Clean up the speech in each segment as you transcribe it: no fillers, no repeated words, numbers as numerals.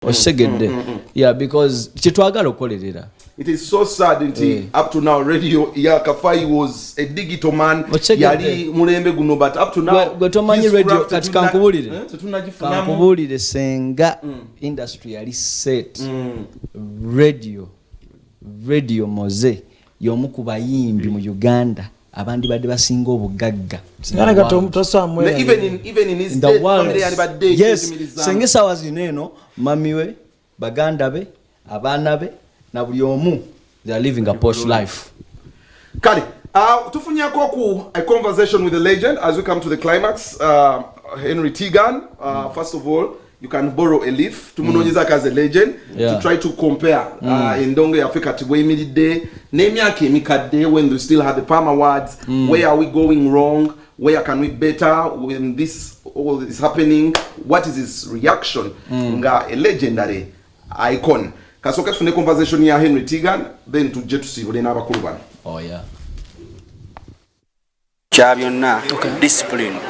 Osegedde. Yeah, because chitwagala okolerera. It is so sad up to now radio Kafai was a digital man yali mulembe guno but up to now gotomanyi radio kati kankubulire senga industry yali set radio moze yomu ku bayimbi mu Uganda abandi badde basinga obugagga even in his dead family and bad day. Yes, sengesa wazineno mamiwe baganda be abana be na buli omu they are living a posh life. Kali tufunyako ku a conversation with the legend as we come to the climax. Henry Tigan, first of all you can borrow a leaf tumunonyeza as a legend to try to compare endongo ya Africa to way midday nemyaka emikadde when we still had the Palm Awards. Where are we going wrong? Where can we better when this all is happening? What is his reaction? Nga a legendary icon. Kasoka tufune conversation ya Henry Tigan then tujje tusibule n'abakulu bano. Oh yeah. Chabyonna discipline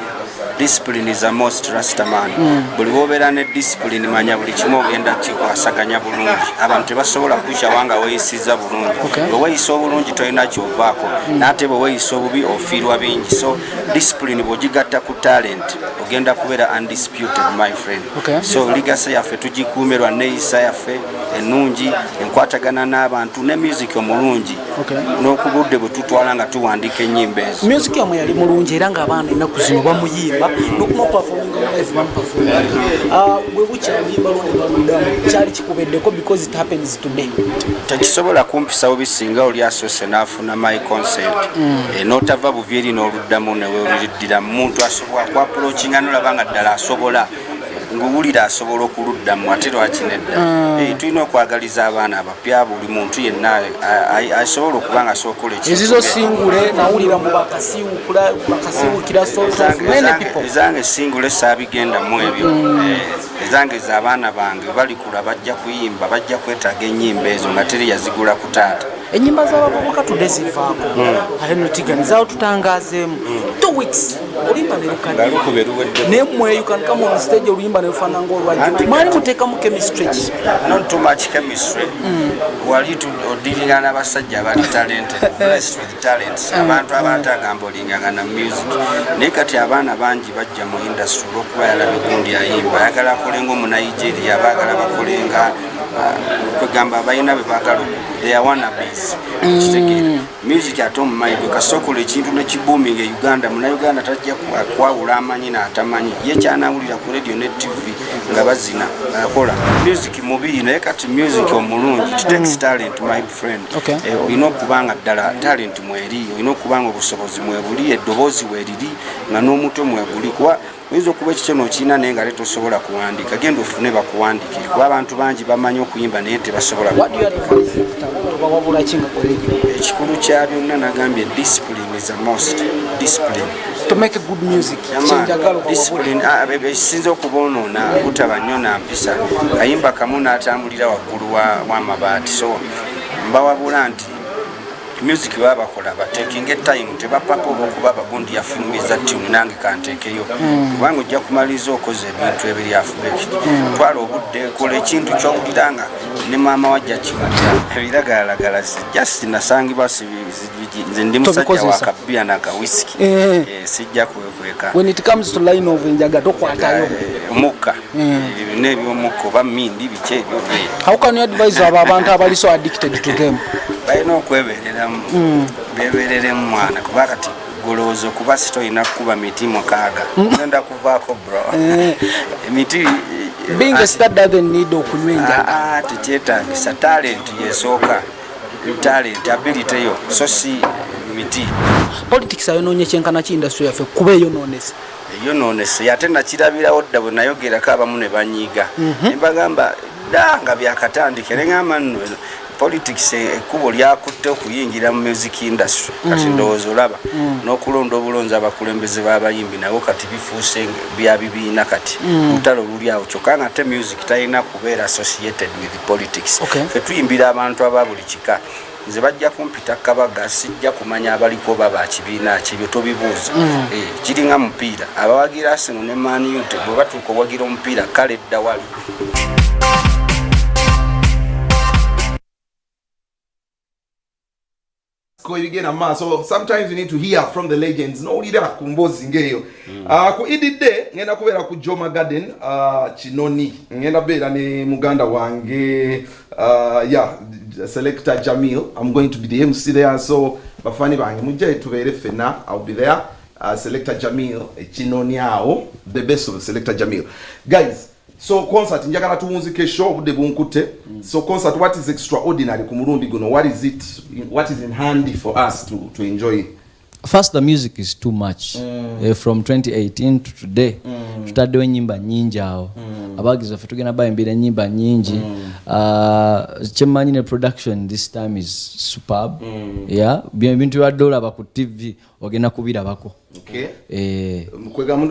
is a most rasta man. Buli wobera ne discipline manya buli kimu ogenda kikwasaganya bulungi. Abantu tebasobola kusha wanga weyisiza bulungi. Weyisa obulungi toyina kyovaako. Nate bwe weyisa obubi ofiirwa bingi. So discipline bw'ogigatta ku talent ogenda kubeera undisputed my friend. So legacy yaffe tugikuumirwa neeyisa yaffe ennungi enkwatagana n'abantu ne music omulungi. N'okubudde bwe tutwala nga tuwandiika ennyimba ezo. Music yamwe yali mulungi era ng'abaana ennaku zino bamuyimba n'okuma performing live bamuperforming. Bwe bukyayimba lw'omudamu kyali kikubeddeko because it happens today. Tekisobola kumpisawo bisinga oli asoose n'afuna my consent. N'otava buvyeri n'oluddamu ne weewuliddira muntu asobola ku approachinga n'olaba nga ddala asobola nguwulira asobola okuluddamu ate lwaki nedda. Tulina okwagaliza abaana abapya buli muntu yenna asobola okuba nga asobola ekintu. Ezizo singule nawulira mu bakasiwukira ezange singule saabigendamu ebyo. Ezange z'abaana bange bali kula bajja kuyimba bajja kwetaaga ennyimba ezo nga teri yazigula ku taata. Enyimba z'abavubuka tudezivaako Henry Tigan zaawo tutangazeemu 2 weeks olimba nerukadde nemwe you can come on stage olimba nerufana ng'olwajja mwali muteekamu chemistry not too much chemistry wali odiringa n'abasajja abali talented blessed with talents abantu abatagamba olinganga na music naye kati abaana bangi bajja mu industry olw'okuba yalaba egundi ayimba ayagala akolenga omu Nigeria baagala bakolenga kwegamba abalina be baagala they are wannabes. Music ate omumayigo kasokola ekintu nekibuuminga Uganda Uganda tajja kwawula amanyi n'atamanyi ye kyanawulira ku radio ne TV nga bazina akola music mubi naye kati music omulungi it takes talent my friend. Olina okubanga ddala talent mweri olina okubanga obusobozi mwebuli eddoboozi weriri nga n'omutwe mweguli kuba oyinza okuba ekikyono okirina naye nga tosobola kuwandiika genda ofune bakuwandiikire kuba abantu bangi bamanyi okuyimba naye tebasobola ekikulu kya byonna nagambye discipline is the most discipline to make a good music. Discipline ekisinza okuboonoona butaba nnyo nampisa kayimba kamu n'atambulira waggulu w'amabaati so mbawabula nti music babakola batekinga time tebapapa okuba bagundi yafumiza tune nange kantekeyo kubanga ojja kumaliza okoze ebintu ebiri afubeki twala obudde kola ekintu ky'owuliranga ne maama wajja kiwulira ebiragalagala just nasangibwa nze ndi musajja wa kabia na ka whisky sijja kwekweka. When it comes to line of njaga tokwatayo mukka n'ebyomukka oba mmindi biki ebyo. How can you advise abantu abali so addicted to them? Balina okwebereramu bebereremu mwana kuba kati golowooza okuba sitoyina kukuba miti mukaaga genda kuvaako bro emiti being a star doesn't need okunywa enjaga tekyetaagisa talent yesooka talent ability yo so si miti. Politics ayonoonye kyenkana ki industry yaffe kuba eyonoonese ate nakirabirawo dda bwe nayogerako abamu ne banyiiga ne bagamba dda nga byakatandika ne ngamba nno politics ekkubo lyakutte okuyingira mu music industry kati ndowooza olaba n'okulonda obulonzi abakulembeze b'abayimbi nabo kati bifuuse bya bibiina kati lutalo luli awo kyokka nga ate music talina kubeera associated with politics. Ffe tuyimbira abantu aba buli kika nze bajja kumpita kabaga sijja kumanya abaliko baba kibiina kibyo tobibuuza kiringa mupiira abawagira Arsenal ne Man U bwe batuuka owagira omupiira kale dda wali ko ebigenda maaso. Sometimes you need to hear from the legends. No ulira ku mbozi ngeyo. Ku idide ngenda kubeera ku Joma Garden Kinoni. Ngenda beera ne muganda wange Selector Jamil. I'm going to be the MC there, so bafani bange mujje tubeere fena. I'll be there. Selector Jamil Kinoni awo, the best of Selector Jamil. Guys, so concert njagala tuwunzike show budde bunkute. So concert, what is extraordinary ku mulundi guno? What is in handy for us to enjoy? First, the music is too much. From 2018 to today, tutaddewo nyimba nyingi awo. Abagizi baffe tugenda bayimbira nyimba nyingi. Kyemmanyi ne production this time is superb. Yeah, bintu bibadde olaba ku TV ogenda kubirabako. Okay.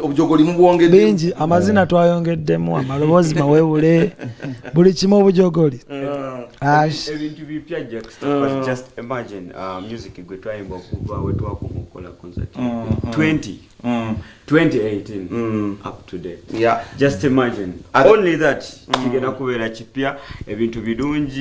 Obujogoli mubwongedde bingi amazina twayongeddemu amaloboozi mawewule buli kimu obujogoli. Ebintu bipya just imagine music gwe twayimba okuva we twakomokola concert 2018 up to date. Yeah. Just imagine only that kigenda kubeera kipya ebintu birungi